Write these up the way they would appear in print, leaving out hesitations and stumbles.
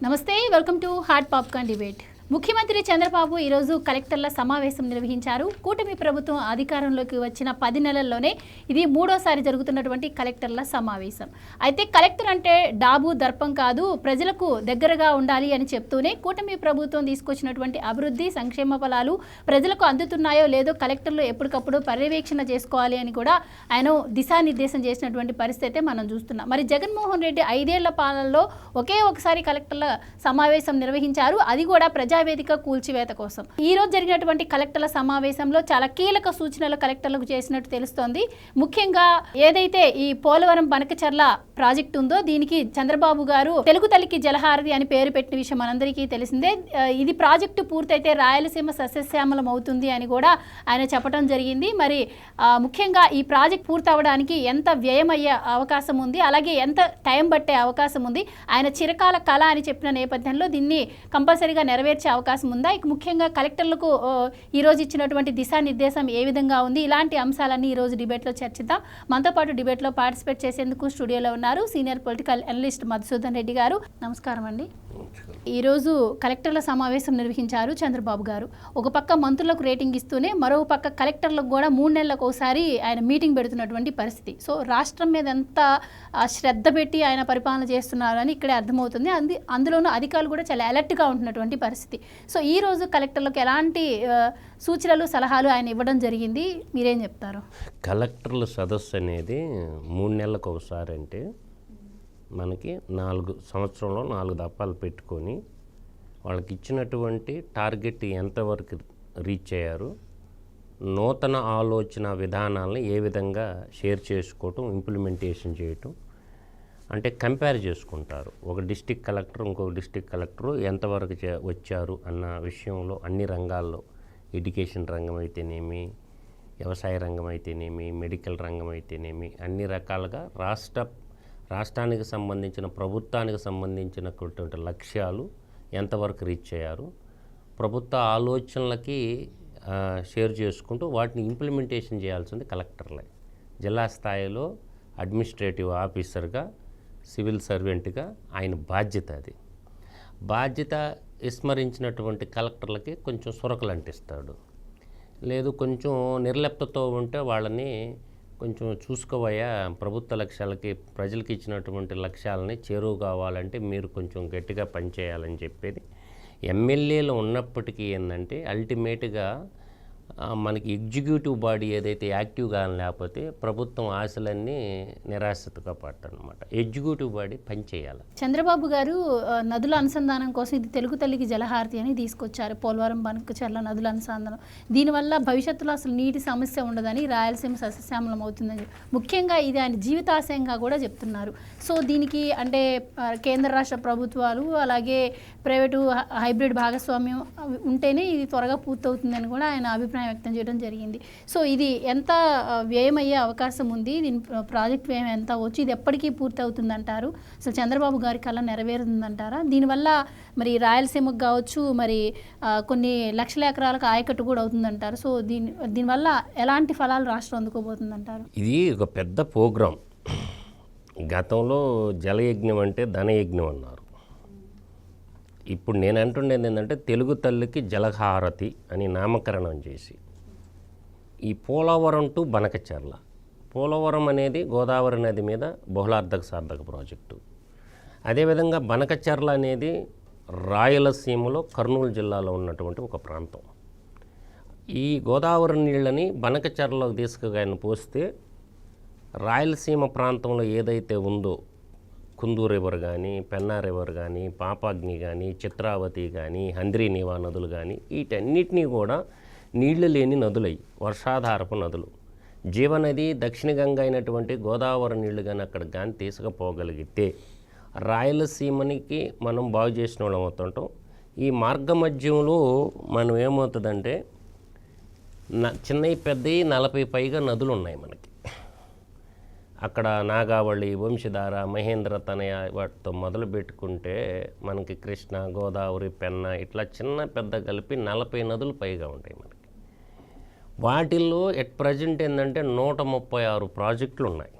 నమస్తే, welcome to hot popcorn debate. ముఖ్యమంత్రి చంద్రబాబు ఈరోజు కలెక్టర్ల సమావేశం నిర్వహించారు. కూటమి ప్రభుత్వం అధికారంలోకి వచ్చిన 10 నెలల్లోనే ఇది మూడోసారి జరుగుతున్నటువంటి కలెక్టర్ల సమావేశం. అయితే కలెక్టర్ అంటే డాబు దర్పం కాదు, ప్రజలకు దగ్గరగా ఉండాలి అని చెప్తూనే కూటమి ప్రభుత్వం తీసుకొచ్చినటువంటి అభివృద్ధి సంక్షేమ ఫలాలు ప్రజలకు అందుతున్నాయో లేదో కలెక్టర్లు ఎప్పటికప్పుడు పర్యవేక్షణ చేసుకోవాలి అని కూడా ఆయన దిశానిర్దేశం చేసినటువంటి పరిస్థితి మనం చూస్తున్నాం. మరి జగన్మోహన్ రెడ్డి 5 ఏళ్ల పాలనలో ఒకే ఒకసారి కలెక్టర్ల సమావేశం నిర్వహించారు, అది కూడా ప్రజావేదిక కూల్చివేత కోసం. ఈ రోజు జరిగినటువంటి కలెక్టర్ల సమావేశంలో చాలా కీలక సూచనలు కలెక్టర్లకు చేసినట్టు తెలుస్తోంది. ముఖ్యంగా ఏదైతే ఈ పోలవరం బనకచర్ల ప్రాజెక్టు ఉందో దీనికి చంద్రబాబు గారు తెలుగు తల్లికి జలహారతి అని పేరు పెట్టిన విషయం మనందరికీ తెలిసిందే. ఇది ప్రాజెక్టు పూర్తయితే రాయలసీమ సస్యశ్యామలం అవుతుంది అని కూడా ఆయన చెప్పడం జరిగింది. మరి ముఖ్యంగా ఈ ప్రాజెక్ట్ పూర్తవడానికి ఎంత వ్యయం అయ్యే అవకాశం ఉంది, అలాగే ఎంత టైం పట్టే అవకాశం ఉంది, ఆయన చిరకాల కళ అని చెప్పిన నేపథ్యంలో దీన్ని కంపల్సరీగా నెరవేర్చే అవకాశం ఉందా? ఇక ముఖ్యంగా కలెక్టర్లకు ఈరోజు ఇచ్చినటువంటి దిశానిర్దేశం ఏ విధంగా ఉంది, ఇలాంటి అంశాలన్నీ ఈరోజు డిబేట్లో చర్చిద్దాం. మనతో పాటు డిబేట్లో పార్టిసిపేట్ చేసేందుకు స్టూడియోలో ఉన్నారు senior political analyst Madhusudan Reddy గారు. నమస్కారం అండి. ఈరోజు కలెక్టర్ల సమావేశం నిర్వహించారు చంద్రబాబు గారు. ఒక పక్క మంత్రులకు రేటింగ్ ఇస్తూనే మరో పక్క కలెక్టర్లకు కూడా 3 నెలలకు ఒకసారి ఆయన మీటింగ్ పెడుతున్నటువంటి పరిస్థితి. సో రాష్ట్రం మీద ఎంత శ్రద్ధ పెట్టి ఆయన పరిపాలన చేస్తున్నారని ఇక్కడే అర్థమవుతుంది. అందులోనూ అధికారులు కూడా చాలా అలర్ట్గా ఉంటున్నటువంటి పరిస్థితి. సో ఈ రోజు కలెక్టర్లకు ఎలాంటి సూచనలు సలహాలు ఆయన ఇవ్వడం జరిగింది, మీరేం చెప్తారు? కలెక్టర్ల సదస్సు అనేది 3 నెలలకు ఒకసారి అంటే మనకి 4 సంవత్సరంలో 4 దఫాలు పెట్టుకొని వాళ్ళకి ఇచ్చినటువంటి టార్గెట్ ఎంతవరకు రీచ్ అయ్యారు, నూతన ఆలోచన విధానాలను ఏ విధంగా షేర్ చేసుకోవటం, ఇంప్లిమెంటేషన్ చేయటం, అంటే కంపేర్ చేసుకుంటారు. ఒక డిస్టిక్ కలెక్టర్ ఇంకొక డిస్టిక్ కలెక్టరు ఎంతవరకు వచ్చారు అన్న విషయంలో అన్ని రంగాల్లో, ఎడ్యుకేషన్ రంగం అయితేనేమి, వ్యవసాయ రంగం అయితేనేమి, మెడికల్ రంగం అయితేనేమి, అన్ని రకాలుగా రాష్ట్రానికి సంబంధించిన ప్రభుత్వానికి సంబంధించినటువంటి లక్ష్యాలు ఎంతవరకు రీచ్ అయ్యారు, ప్రభుత్వ ఆలోచనలకి షేర్ చేసుకుంటూ వాటిని ఇంప్లిమెంటేషన్ చేయాల్సింది కలెక్టర్లే. జిల్లా స్థాయిలో అడ్మినిస్ట్రేటివ్ ఆఫీసర్గా, సివిల్ సర్వెంట్గా ఆయన బాధ్యత. అది బాధ్యత విస్మరించినటువంటి కలెక్టర్లకి కొంచెం సురకలు అంటిస్తాడు. లేదు కొంచెం నిర్లిప్తతో ఉంటే వాళ్ళని కొంచెం చూసుకోవయ్యా, ప్రభుత్వ లక్ష్యాలకి, ప్రజలకి ఇచ్చినటువంటి లక్ష్యాలని చేరువు కావాలంటే మీరు కొంచెం గట్టిగా పనిచేయాలని చెప్పేది. ఎమ్మెల్యేలు ఉన్నప్పటికీ ఏంటంటే అల్టిమేట్గా మనకి ఎగ్జిక్యూటివ్ బాడీ ఏదైతే యాక్టివ్గా లేకపోతే ప్రభుత్వం ఆశలన్నీ నిరాశతగా పడతారనమాట. ఎగ్జిక్యూటివ్ బాడీ పనిచేయాలి. చంద్రబాబు గారు నదుల అనుసంధానం కోసం ఇది తెలుగు తల్లికి జలహారతి అని తీసుకొచ్చారు. పోలవరం బనకచర్ల నదుల అనుసంధానం, దీనివల్ల భవిష్యత్తులో అసలు నీటి సమస్య ఉండదని, రాయలసీమ సస్యశ్యామలం అవుతుందని ముఖ్యంగా ఇది ఆయన జీవితాశయంగా కూడా చెప్తున్నారు. సో దీనికి అంటే కేంద్ర రాష్ట్ర ప్రభుత్వాలు అలాగే ప్రైవేటు హైబ్రిడ్ భాగస్వామ్యం ఉంటేనే ఇది త్వరగా పూర్తవుతుందని కూడా ఆయన అభిప్రాయం వ్యక్తం చేయడం జరిగింది. సో ఇది ఎంత వ్యయం అయ్యే అవకాశం ఉంది, దీని ప్రాజెక్ట్ వ్యయం ఎంత వచ్చి ఇది ఎప్పటికీ పూర్తి అవుతుందంటారు? అసలు చంద్రబాబు గారి కళ నెరవేరుతుందంటారా? దీనివల్ల మరి రాయలసీమకు కావచ్చు, మరి కొన్ని లక్షల ఎకరాలకు ఆయకట్టు కూడా అవుతుందంటారు. సో దీనివల్ల ఎలాంటి ఫలాలు రాష్ట్రం అందుకోబోతుందంటారు? ఇది ఒక పెద్ద ప్రోగ్రాం. గతంలో జలయజ్ఞం అంటే ధనయజ్ఞం అన్నారు. ఇప్పుడు నేను అంటుండేది ఏంటంటే తెలుగు తల్లికి జలహారతి అని నామకరణం చేసి ఈ పోలవరం టు బనకచర్ల, పోలవరం అనేది గోదావరి నది మీద బహుళార్థక సార్థక ప్రాజెక్టు. అదేవిధంగా బనకచర్ల అనేది రాయలసీమలో కర్నూలు జిల్లాలో ఉన్నటువంటి ఒక ప్రాంతం. ఈ గోదావరి నీళ్ళని బనకచర్లలోకి తీసుకుని పోస్తే రాయలసీమ ప్రాంతంలో ఏదైతే ఉందో కుందూ రివర్ కానీ, పెన్నా రివర్ కానీ, పాపాగ్ని కానీ, చిత్రావతి కానీ, హంద్రీ నీవా నదులు కానీ, వీటన్నిటినీ కూడా నీళ్లు లేని నదులై వర్షాధారపు నదులు. జీవనది దక్షిణ గంగ అయినటువంటి గోదావరి నీళ్లు కానీ అక్కడ కానీ తీసుకుపోగలిగితే రాయలసీమనికి మనం బాగు చేసిన వాళ్ళం అవుతుంటాం. ఈ మార్గ మధ్యంలో మనం ఏమవుతుందంటే చిన్నవి పెద్దవి 40 పైగా నదులు ఉన్నాయి మనకి. అక్కడ నాగావళి, వంశధార, మహేంద్ర తనయ వాటితో మొదలు పెట్టుకుంటే మనకి కృష్ణ, గోదావరి, పెన్న ఇట్లా చిన్న పెద్ద కలిపి 40 నదులు పైగా ఉంటాయి మనకి. వాటిల్లో ఎట్ ప్రజెంట్ ఏంటంటే 136 ప్రాజెక్టులు ఉన్నాయి.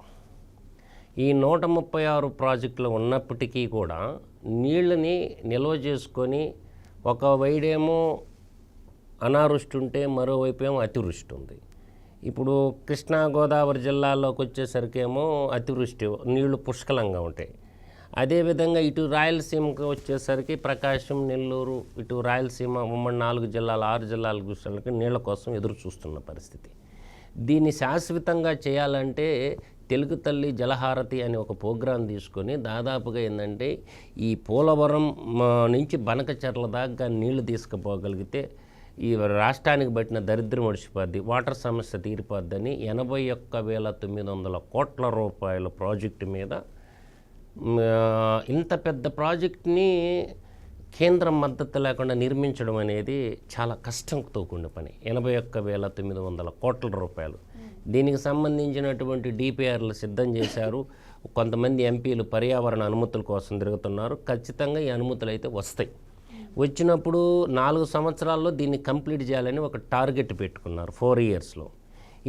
ఈ 136 ప్రాజెక్టులు ఉన్నప్పటికీ కూడా నీళ్ళని నిల్వ చేసుకొని ఒక వైడేమో అనావృష్టి ఉంటే మరోవైపు ఏమో అతివృష్టి ఉంది. ఇప్పుడు కృష్ణా గోదావరి జిల్లాల్లోకి వచ్చేసరికి ఏమో అతివృష్టి, నీళ్లు పుష్కలంగా ఉంటాయి. అదేవిధంగా ఇటు రాయలసీమకు వచ్చేసరికి ప్రకాశం, నెల్లూరు, ఇటు రాయలసీమ ఉమ్మడి 4 జిల్లాలు 6 జిల్లాల గురించి నీళ్ల కోసం ఎదురు చూస్తున్న పరిస్థితి. దీన్ని శాశ్వతంగా చేయాలంటే తెలుగు తల్లి జలహారతి అనే ఒక ప్రోగ్రాం తీసుకొని దాదాపుగా ఏంటంటే ఈ పోలవరం నుంచి బనకచెర్ల దాకా నీళ్లు తీసుకుపోగలిగితే ఈ రాష్ట్రానికి పట్టిన దరిద్రం ఒడిచిపోద్ది, వాటర్ సమస్య తీరిపోద్దని 81,900 కోట్ల రూపాయల ప్రాజెక్టు మీద ఇంత పెద్ద ప్రాజెక్ట్ని కేంద్రం మద్దతు లేకుండా నిర్మించడం అనేది చాలా కష్టంతో కూడిన పని. 81,900 కోట్ల రూపాయలు. దీనికి సంబంధించినటువంటి డిపిఆర్లు సిద్ధం చేశారు. కొంతమంది ఎంపీలు పర్యావరణ అనుమతుల కోసం తిరుగుతున్నారు. ఖచ్చితంగా ఈ అనుమతులు అయితే వస్తాయి. వచ్చినప్పుడు 4 సంవత్సరాల్లో దీన్ని కంప్లీట్ చేయాలని ఒక టార్గెట్ పెట్టుకున్నారు 4 ఇయర్స్లో.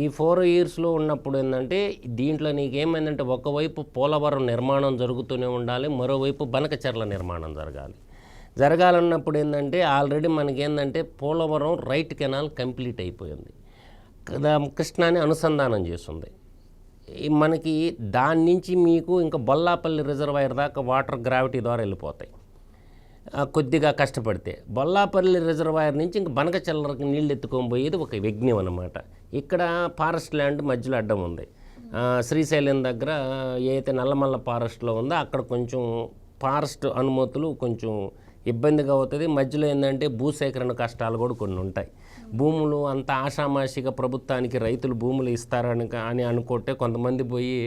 ఈ 4 ఇయర్స్లో ఉన్నప్పుడు ఏంటంటే దీంట్లో నీకేమైందంటే ఒకవైపు పోలవరం నిర్మాణం జరుగుతూనే ఉండాలి, మరోవైపు బనకచెర్ల నిర్మాణం జరగాలన్నప్పుడు ఏంటంటే ఆల్రెడీ మనకేందంటే పోలవరం రైట్ కెనాల్ కంప్లీట్ అయిపోయింది, కృష్ణాని అనుసంధానం చేస్తుంది. మనకి దాని నుంచి మీకు ఇంకా బొల్లాపల్లి రిజర్వాయర్ దాకా వాటర్ గ్రావిటీ ద్వారా వెళ్ళిపోతాయి కొద్దిగా కష్టపడితే. బొల్లాపల్లి రిజర్వాయర్ నుంచి ఇంక బనకచెర్లకు నీళ్ళు ఎత్తుకొని పోయేది ఒక యజ్ఞం అన్నమాట. ఇక్కడ ఫారెస్ట్ ల్యాండ్ మధ్యలో అడ్డం ఉంది. శ్రీశైలం దగ్గర ఏదైతే నల్లమల్ల ఫారెస్ట్లో ఉందో అక్కడ కొంచెం ఫారెస్ట్ అనుమతులు కొంచెం ఇబ్బందిగా అవుతుంది. మధ్యలో ఏంటంటే భూసేకరణ కష్టాలు కూడా కొన్ని ఉంటాయి. భూములు అంత ఆషామాషిగా ప్రభుత్వానికి రైతులు భూములు ఇస్తారని అనుకుంటే కొంతమంది పోయి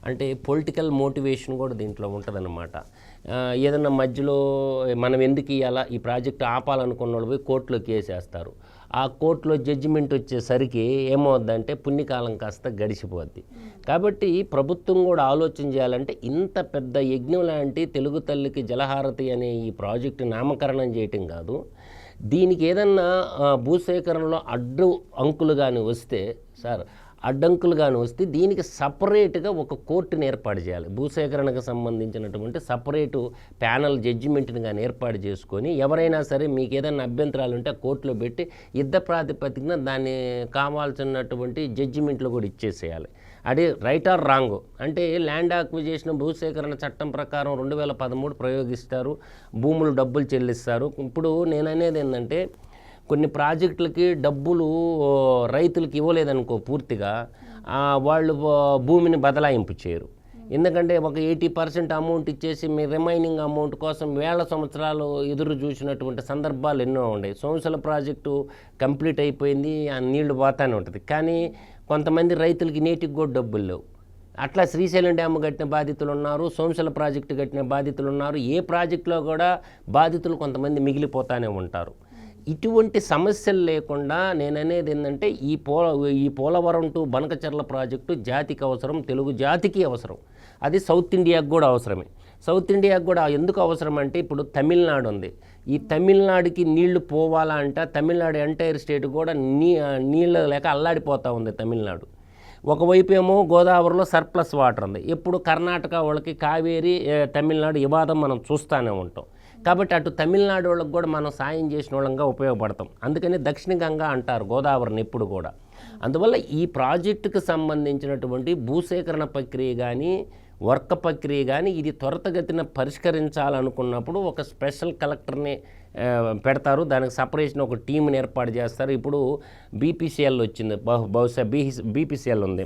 అంటే పొలిటికల్ మోటివేషన్ కూడా దీంట్లో ఉంటుందన్నమాట. ఏదన్నా మధ్యలో మనం ఎందుకు ఇవ్వాలా, ఈ ప్రాజెక్టు ఆపాలనుకున్న వాళ్ళు పోయి కోర్టులో కేసేస్తారు. ఆ కోర్టులో జడ్జిమెంట్ వచ్చేసరికి ఏమవుద్దంటే పుణ్యకాలం కాస్త గడిచిపోద్ది. కాబట్టి ప్రభుత్వం కూడా ఆలోచన చేయాలంటే ఇంత పెద్ద యజ్ఞం లాంటి తెలుగు తల్లికి జలహారతి అనే ఈ ప్రాజెక్టు నామకరణం చేయటం కాదు, దీనికి ఏదన్నా భూసేకరణలో అడ్డంకులు కానీ వస్తే దీనికి సపరేట్గా ఒక కోర్టుని ఏర్పాటు చేయాలి. భూసేకరణకు సంబంధించినటువంటి సపరేటు ప్యానల్ జడ్జిమెంట్ని కానీ ఏర్పాటు చేసుకొని ఎవరైనా సరే మీకు ఏదైనా అభ్యంతరాలు ఉంటే కోర్టులో పెట్టి యుద్ధ ప్రాతిపదికన దాన్ని కావాల్సినటువంటి జడ్జిమెంట్లు కూడా ఇచ్చేసేయాలి. అది రైట్ ఆర్ రాంగ్ అంటే ల్యాండ్ అక్విజిషన్ భూసేకరణ చట్టం ప్రకారం 2013 ప్రయోగిస్తారు, భూములు డబ్బులు చెల్లిస్తారు. ఇప్పుడు నేను అనేది ఏంటంటే కొన్ని ప్రాజెక్టులకి డబ్బులు రైతులకు ఇవ్వలేదనుకో పూర్తిగా వాళ్ళు భూమిని బదలాయింపు చేయరు. ఎందుకంటే ఒక 80% అమౌంట్ ఇచ్చేసి మీ రిమైనింగ్ అమౌంట్ కోసం వేల సంవత్సరాలు ఎదురు చూసినటువంటి సందర్భాలు ఎన్నో ఉన్నాయి. సోమశిల ప్రాజెక్టు కంప్లీట్ అయిపోయింది, ఆ నీళ్లు పోతానే ఉంటుంది, కానీ కొంతమంది రైతులకి నేటికి కూడా డబ్బులు లేవు. అట్లా శ్రీశైలం డ్యాము కట్టిన బాధితులు ఉన్నారు, సోమశిల ప్రాజెక్టు కట్టిన బాధితులు ఉన్నారు. ఏ ప్రాజెక్టులో కూడా బాధితులు కొంతమంది మిగిలిపోతానే ఉంటారు. ఇటువంటి సమస్యలు లేకుండా నేననేది ఏంటంటే ఈ పోలవరం టు బనకచెర్ల ప్రాజెక్టు జాతికి అవసరం, తెలుగు జాతికి అవసరం, అది సౌత్ ఇండియాకు కూడా అవసరమే. సౌత్ ఇండియాకు కూడా ఎందుకు అవసరం అంటే ఇప్పుడు తమిళనాడు ఉంది, ఈ తమిళనాడుకి నీళ్లు పోవాలా అంటే తమిళనాడు ఎంటైర్ స్టేట్ కూడా నీళ్ళు లేక అల్లాడిపోతూ ఉంది తమిళనాడు. ఒకవైపు ఏమో గోదావరిలో సర్ప్లస్ వాటర్ ఉంది. ఎప్పుడు కర్ణాటక వాళ్ళకి కావేరి, తమిళనాడు వివాదం మనం చూస్తూనే ఉంటాం. కాబట్టి అటు తమిళనాడు వాళ్ళకి కూడా మనం సాయం చేసిన వాళ్ళంగా ఉపయోగపడతాం. అందుకని దక్షిణ గంగా అంటారు గోదావరిని ఎప్పుడు కూడా. అందువల్ల ఈ ప్రాజెక్టుకు సంబంధించినటువంటి భూసేకరణ ప్రక్రియ కానీ వర్క్ ప్రక్రియ కానీ ఇది త్వరితగతిన పరిష్కరించాలనుకున్నప్పుడు ఒక స్పెషల్ కలెక్టర్ని పెడతారు, దానికి సపరేషన్ ఒక టీంని ఏర్పాటు చేస్తారు. ఇప్పుడు బీపీసీఎల్ వచ్చింది, బహుశా బీపీసీఎల్ ఉంది,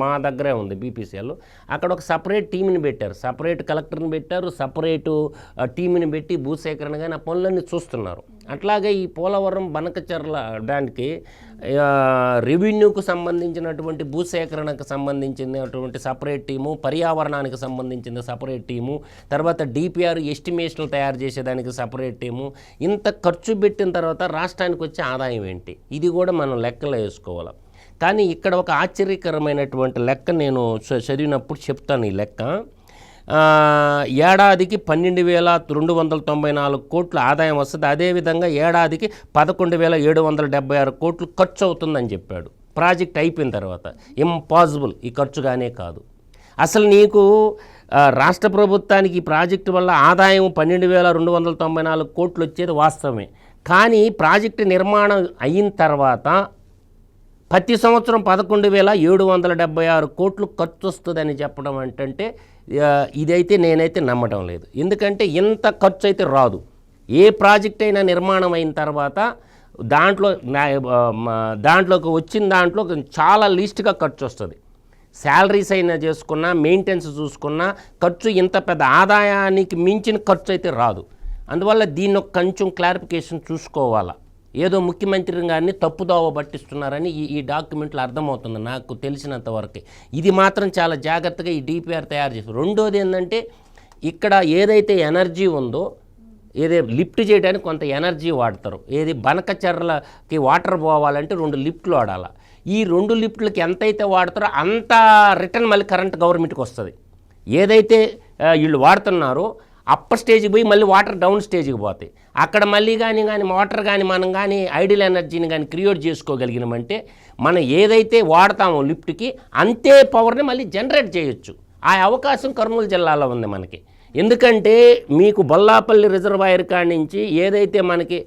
మా దగ్గరే ఉంది బీపీసీఎల్. అక్కడ ఒక సపరేట్ టీంని పెట్టారు, సపరేట్ కలెక్టర్ని పెట్టారు, సపరేటు టీంని పెట్టి భూసేకరణ కానీ ఆ పనులన్నీ చూస్తున్నారు. అట్లాగే ఈ పోలవరం బనకచెర్ల దానికి రెవెన్యూకు సంబంధించినటువంటి భూసేకరణకు సంబంధించినటువంటి సపరేట్ టీము, పర్యావరణానికి సంబంధించిన సపరేట్ టీము, తర్వాత డిపిఆర్ ఎస్టిమేషన్లు తయారు చేసేదానికి సపరేట్ టీము. ఇంత ఖర్చు పెట్టిన తర్వాత రాష్ట్రానికి వచ్చే ఆదాయం ఏంటి, ఇది కూడా మనం లెక్కలో వేసుకోవాలి. కానీ ఇక్కడ ఒక ఆశ్చర్యకరమైనటువంటి లెక్క నేను చదివినప్పుడు చెప్తాను. ఈ లెక్క ఏడాదికి 12,294 కోట్లు ఆదాయం వస్తుంది, అదేవిధంగా ఏడాదికి 11,776 కోట్లు ఖర్చు అవుతుందని చెప్పాడు. ప్రాజెక్ట్ అయిపోయిన తర్వాత ఇంపాసిబుల్, ఈ ఖర్చుగానే కాదు. అసలు నీకు రాష్ట్ర ప్రభుత్వానికి ఈ ప్రాజెక్టు వల్ల ఆదాయం 12,294 కోట్లు వచ్చేది వాస్తవమే. కానీ ప్రాజెక్టు నిర్మాణం అయిన తర్వాత ప్రతి సంవత్సరం 11,776 కోట్లు ఖర్చు వస్తుందని చెప్పడం అంటే ఇదైతే నేనైతే నమ్మడం లేదు. ఎందుకంటే ఇంత ఖర్చు అయితే రాదు. ఏ ప్రాజెక్ట్ అయినా నిర్మాణం అయిన తర్వాత దాంట్లోకి వచ్చిన దాంట్లో చాలా లీస్ట్గా ఖర్చు వస్తుంది. శాలరీస్ అయినా చేసుకున్నా, మెయింటెనెన్స్ చూసుకున్నా ఖర్చు ఇంత పెద్ద ఆదాయానికి మించిన ఖర్చు అయితే రాదు. అందువల్ల దీన్ని కొంచెం క్లారిఫికేషన్ చూసుకోవాలా. ఏదో ముఖ్యమంత్రి గారిని తప్పుదోవ పట్టిస్తున్నారని ఈ డాక్యుమెంట్లో అర్థమవుతుంది నాకు తెలిసినంత వరకు. ఇది మాత్రం చాలా జాగ్రత్తగా ఈ డిపిఆర్ తయారు చేస్తారు. రెండోది ఏంటంటే ఇక్కడ ఏదైతే ఎనర్జీ ఉందో, ఏదే లిఫ్ట్ చేయడానికి కొంత ఎనర్జీ వాడతారు. ఏది బనకచెర్లకి వాటర్ పోవాలంటే 2 లిఫ్ట్లు వాడాలి. ఈ 2 లిఫ్ట్లకి ఎంతైతే వాడతారో అంత రిటర్న్ మళ్ళీ కరెంట్ గవర్నమెంట్కి వస్తుంది. ఏదైతే వీళ్ళు వాడుతున్నారో అప్పర్ స్టేజ్కి పోయి మళ్ళీ వాటర్ డౌన్ స్టేజ్కి పోతాయి. అక్కడ మళ్ళీ కానీ వాటర్ కానీ మనం కానీ ఐడియల్ ఎనర్జీని కానీ క్రియేట్ చేసుకోగలిగినామంటే మనం ఏదైతే వాడతామో లిఫ్ట్కి అంతే పవర్ని మళ్ళీ జనరేట్ చేయొచ్చు. ఆ అవకాశం కర్నూలు జిల్లాలో ఉంది మనకి. ఎందుకంటే మీకు బొల్లాపల్లి రిజర్వాయర్ కాడి నుంచి ఏదైతే మనకి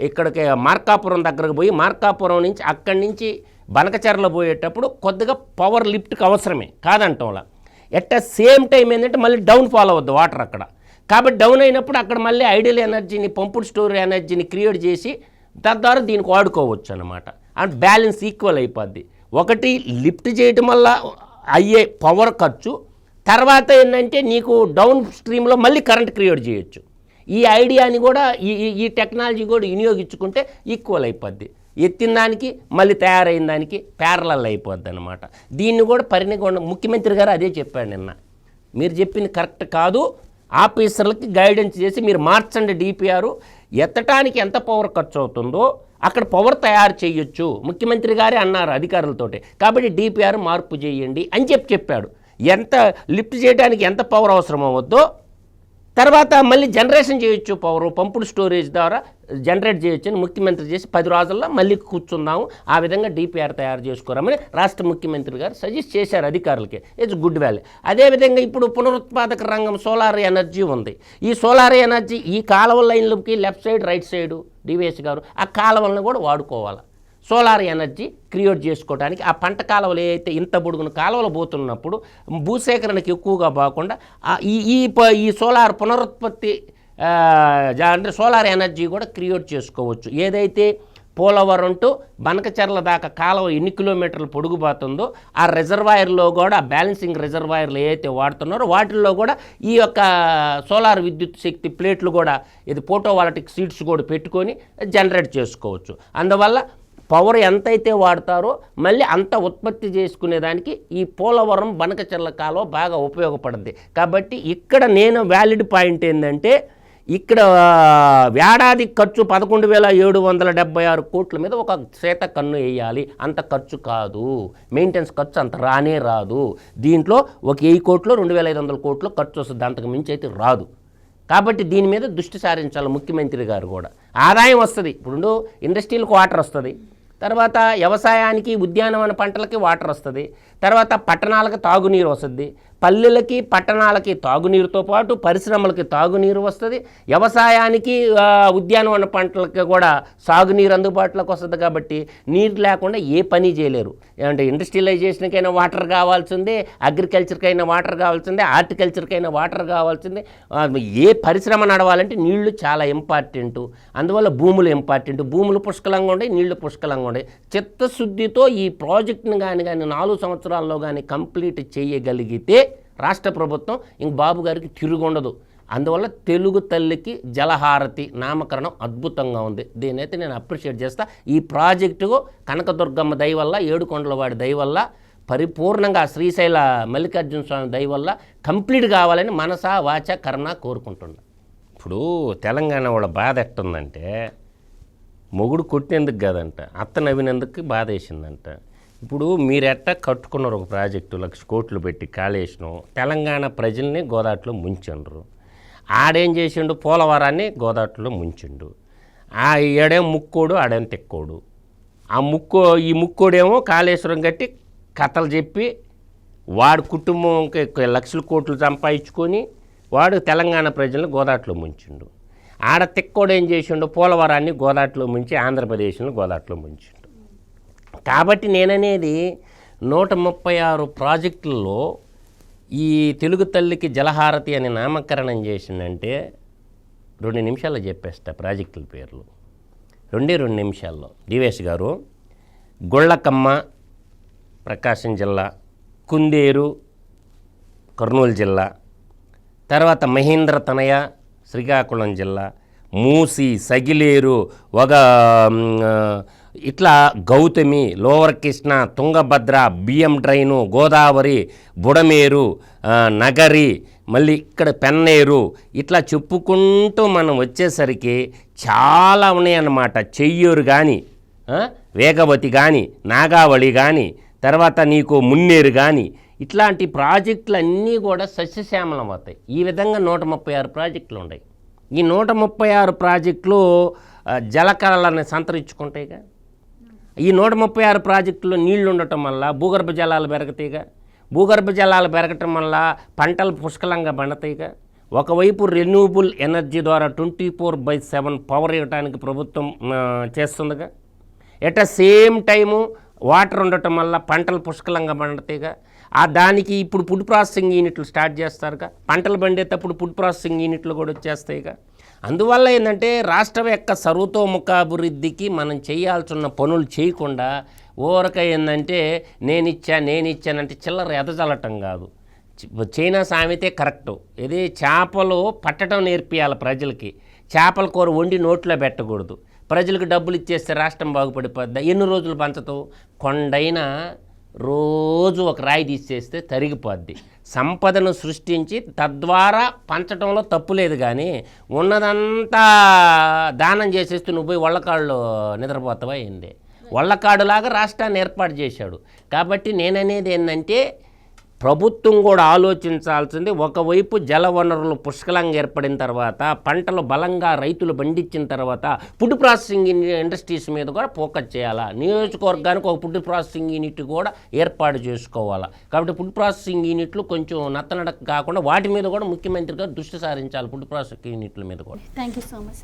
ఇక్కడికి మార్కాపురం దగ్గరకు పోయి మార్కాపురం నుంచి అక్కడి నుంచి బనకచెర్ల పోయేటప్పుడు కొద్దిగా పవర్ లిఫ్ట్కి అవసరమే కాదంటంలా. ఎట్ సేమ్ టైం ఏంటంటే మళ్ళీ డౌన్ ఫాల్ అవ్వద్దు వాటర్ అక్కడ. కాబట్టి డౌన్ అయినప్పుడు అక్కడ మళ్ళీ ఐడియల్ ఎనర్జీని, పంపుడ్ స్టోర్ ఎనర్జీని క్రియేట్ చేసి తద్వారా దీనికి వాడుకోవచ్చు అన్నమాట. అండ్ బ్యాలెన్స్ ఈక్వల్ అయిపోద్ది. ఒకటి లిఫ్ట్ చేయటం వల్ల అయ్యే పవర్ ఖర్చు, తర్వాత ఏంటంటే నీకు డౌన్ స్ట్రీమ్లో మళ్ళీ కరెంట్ క్రియేట్ చేయొచ్చు. ఈ ఐడియాని కూడా ఈ టెక్నాలజీ కూడా వినియోగించుకుంటే ఈక్వల్ అయిపోద్ది. ఎత్తిన దానికి మళ్ళీ తయారైన దానికి ప్యారలల్ అయిపోద్ది అనమాట. దీన్ని కూడా ముఖ్యమంత్రి గారు అదే చెప్పాడు నిన్న. మీరు చెప్పింది కరెక్ట్ కాదు, ఆఫీసర్లకి గైడెన్స్ చేసి మీరు మార్చండి డిపిఆర్, ఎత్తటానికి ఎంత పవర్ ఖర్చు అవుతుందో అక్కడ పవర్ తయారు చేయొచ్చు. ముఖ్యమంత్రి గారే అన్నారు అధికారులతోటి. కాబట్టి డిపిఆర్ మార్పు చేయండి అని చెప్పాడు. ఎంత లిఫ్ట్ చేయడానికి ఎంత పవర్ అవసరం అవ్వద్దో తర్వాత మళ్ళీ జనరేషన్ చేయొచ్చు, పవర్ పంపుడు స్టోరేజ్ ద్వారా జనరేట్ చేయొచ్చు అని ముఖ్యమంత్రి చేసి 10 రోజుల్లో మళ్ళీ కూర్చుందాము, ఆ విధంగా డిపిఆర్ తయారు చేసుకోరామని రాష్ట్ర ముఖ్యమంత్రి గారు సజెస్ట్ చేశారు అధికారులకి. It's good value. అదేవిధంగా ఇప్పుడు పునరుత్పాదక రంగం సోలార్ ఎనర్జీ ఉంది. ఈ సోలార్ ఎనర్జీ ఈ కాలువ లైన్లకి left side right side DVS గారు ఆ కాలువలను కూడా వాడుకోవాలి. సోలార్ ఎనర్జీ క్రియేట్ చేసుకోవడానికి ఆ పంట కాలువలు ఏవైతే ఇంత పొడుగున కాలువలు పోతున్నప్పుడు భూసేకరణకి ఎక్కువగా పోకుండా ఈ సోలార్ పునరుత్పత్తి అంటే సోలార్ ఎనర్జీ కూడా క్రియేట్ చేసుకోవచ్చు. ఏదైతే పోలవరం టు బనకచెర్ల దాకా కాలువ ఎన్ని కిలోమీటర్లు పొడుగుపోతుందో ఆ రిజర్వాయర్లో కూడా బ్యాలెన్సింగ్ రిజర్వాయర్లు ఏవైతే వాడుతున్నారో వాటిల్లో కూడా ఈ యొక్క సోలార్ విద్యుత్ శక్తి ప్లేట్లు కూడా ఇది ఫోటోవాల్టిక్ సీట్స్ కూడా పెట్టుకొని జనరేట్ చేసుకోవచ్చు. అందువల్ల పవర్ ఎంతైతే వాడతారో మళ్ళీ అంత ఉత్పత్తి చేసుకునేదానికి ఈ పోలవరం బనకచెర్ల కాలువ బాగా ఉపయోగపడుద్ది. కాబట్టి ఇక్కడ నేను వ్యాలిడ్ పాయింట్ ఏంటంటే ఇక్కడ ఏడాది ఖర్చు 11,776 కోట్ల మీద ఒక శ్వేత కన్ను వేయాలి. అంత ఖర్చు కాదు, మెయింటెనెన్స్ ఖర్చు అంత రానే రాదు. దీంట్లో ఒక 1000 కోట్లు 2,500 కోట్లు ఖర్చు వస్తుంది, అంతకు మించి అయితే రాదు. కాబట్టి దీని మీద దృష్టి సారించాలి ముఖ్యమంత్రి గారు కూడా. ఆదాయం వస్తుంది, ఇప్పుడు ఇండస్ట్రీలకు వాటర్ వస్తుంది, తర్వాత వ్యవసాయానికి ఉద్యానవన పంటలకి వాటర్ వస్తుంది, తర్వాత పట్టణాలకు తాగునీరు వస్తుంది, పల్లెలకి పట్టణాలకి తాగునీరుతో పాటు పరిశ్రమలకి తాగునీరు వస్తుంది, వ్యవసాయానికి ఉద్యానవన పంటలకి కూడా సాగునీరు అందుబాటులోకి వస్తుంది. కాబట్టి నీరు లేకుండా ఏ పని చేయలేరు. అంటే ఇండస్ట్రియలైజేషన్కైనా వాటర్ కావాల్సిందే, అగ్రికల్చర్కైనా వాటర్ కావాల్సిందే, హార్టికల్చర్కైనా వాటర్ కావాల్సిందే. ఏ పరిశ్రమ నడవాలంటే నీళ్లు చాలా ఇంపార్టెంటు. అందువల్ల భూములు ఇంపార్టెంట్. భూములు పుష్కలంగా ఉండే, నీళ్లు పుష్కలంగా ఉండే. చిత్తశుద్ధితో ఈ ప్రాజెక్టును కానీ 4 సంవత్సరాల్లో కానీ కంప్లీట్ చేయగలిగితే రాష్ట్ర ప్రభుత్వం ఇంక బాబు గారికి తిరుగుండదు. అందువల్ల తెలుగు తల్లికి జలహారతి నామకరణం అద్భుతంగా ఉంది. దీనైతే నేను అప్రిషియేట్ చేస్తా. ఈ ప్రాజెక్టు కనకదుర్గమ్మ దయ వల్ల, ఏడుకొండలవాడి దయ వల్ల, పరిపూర్ణంగా శ్రీశైల మల్లికార్జున స్వామి దయ వల్ల కంప్లీట్ కావాలని మనసా వాచ కర్ణ కోరుకుంటున్నా. ఇప్పుడు తెలంగాణ వాళ్ళ బాధ ఎట్టుందంటే మొగుడు కొట్టినందుకు కాదంట, అత్త నవ్వినందుకు బాధ వేసిందంట. ఇప్పుడు మీరెట్ట కట్టుకున్నారు ఒక ప్రాజెక్టు 1,00,000 కోట్లు పెట్టి కాళేశ్వరం, తెలంగాణ ప్రజల్ని గోదాట్లో ముంచిండ్రు. ఆడేం చేసిండు, పోలవరాన్ని గోదాట్లో ముంచిండు. ఈడేం ముక్కోడు, ఆడేం తెక్కోడు. ఈ ముక్కోడేమో కాళేశ్వరం కట్టి కథలు చెప్పి వాడు కుటుంబంకి లక్షల కోట్లు సంపాదించుకొని వాడు తెలంగాణ ప్రజలను గోదాట్లో ముంచిండు. ఆడ తిక్కోడు ఏం చేసిండు, పోలవరాన్ని గోదాట్లో ముంచి ఆంధ్రప్రదేశ్ను గోదాట్లో ముంచిండు. కాబట్టి నేననేది 136 ప్రాజెక్టుల్లో ఈ తెలుగు తల్లికి జలహారతి అని నామకరణం చేసిందంటే 2 నిమిషాల్లో చెప్పేస్తా ప్రాజెక్టుల పేర్లు. 2 నిమిషాల్లో. డివేష్ గారు, గొళ్ళకమ్మ ప్రకాశం జిల్లా, కుందేరు కర్నూలు జిల్లా, తర్వాత మహేంద్ర తనయ శ్రీకాకుళం జిల్లా, మూసి, సగిలేరు, ఇట్లా గౌతమి, లోవర్ కృష్ణ, తుంగభద్ర, బియ్యం డ్రైను, గోదావరి, బుడమేరు, నగరి, మళ్ళీ ఇక్కడ పెన్నేరు, ఇట్లా చెప్పుకుంటూ మనం వచ్చేసరికి చాలా ఉన్నాయన్నమాట. చెయ్యూరు కానీ, వేగవతి కానీ, నాగావళి కానీ, తర్వాత నీకు మున్నేరు కానీ, ఇట్లాంటి ప్రాజెక్టులు అన్నీ కూడా సస్యశ్యామలం అవుతాయి. ఈ విధంగా 136 ప్రాజెక్టులు ఉన్నాయి. ఈ 136 ప్రాజెక్టులు జలకళలను సంతరించుకుంటాయిగా. ఈ 136 ప్రాజెక్టుల్లో నీళ్లు ఉండటం వల్ల భూగర్భ జలాలు పెరగతాయిగా. భూగర్భ జలాలు పెరగటం వల్ల పంటలు పుష్కలంగా పండుతాయిగా. ఒకవైపు రెన్యూబుల్ ఎనర్జీ ద్వారా 24/7 పవర్ ఇవ్వడానికి ప్రభుత్వం చేస్తుందిగా. At the same time water ఉండటం వల్ల పంటలు పుష్కలంగా పండుతాయిగా. దానికి ఇప్పుడు ఫుడ్ ప్రాసెసింగ్ యూనిట్లు స్టార్ట్ చేస్తారుగా. పంటలు పండేటప్పుడు ఫుడ్ ప్రాసెసింగ్ యూనిట్లు కూడా వచ్చేస్తాయిగా. అందువల్ల ఏంటంటే రాష్ట్రం యొక్క సర్వతోముఖాభివృద్ధికి మనం చేయాల్సిన పనులు చేయకుండా ఊరక ఏంటంటే నేనిచ్చానంటే చిల్లర ఎదజల్లటం కాదు. చైనా సామెతే కరెక్టు. ఇది చేపలు పట్టడం నేర్పియాలి ప్రజలకి. చేపల కూర వండి నోట్లో పెట్టకూడదు. ప్రజలకు డబ్బులు ఇచ్చేస్తే రాష్ట్రం బాగుపడిపోద్దా? ఎన్ని రోజులు పంచతావు? కొండైనా రోజు ఒక రాయి తీసేస్తే తరిగిపోద్ది. సంపదను సృష్టించి తద్వారా పంచడంలో తప్పు లేదు, కానీ ఉన్నదంతా దానం చేసేస్తూ నువ్వు పోయి వల్లకాళ్ళు నిద్రపోతావా ఏంది? వల్లకాడులాగా రాష్ట్రాన్ని ఏర్పాటు చేశాడు. కాబట్టి నేననేది ఏంటంటే ప్రభుత్వం కూడా ఆలోచించాల్సింది, ఒకవైపు జల వనరులు పుష్కలంగా ఏర్పడిన తర్వాత, పంటలు బలంగా రైతులు పండించిన తర్వాత ఫుడ్ ప్రాసెసింగ్ ఇండస్ట్రీస్ మీద కూడా ఫోకస్ చేయాలా. నియోజకవర్గానికి ఒక ఫుడ్ ప్రాసెసింగ్ యూనిట్ కూడా ఏర్పాటు చేసుకోవాలా. కాబట్టి ఫుడ్ ప్రాసెసింగ్ యూనిట్లు కొంచెం నత్తనడక కాకుండా వాటి మీద కూడా ముఖ్యమంత్రి గారు దృష్టి సారించాలి, ఫుడ్ ప్రాసెసింగ్ యూనిట్ల మీద కూడా. Thank you so much sir.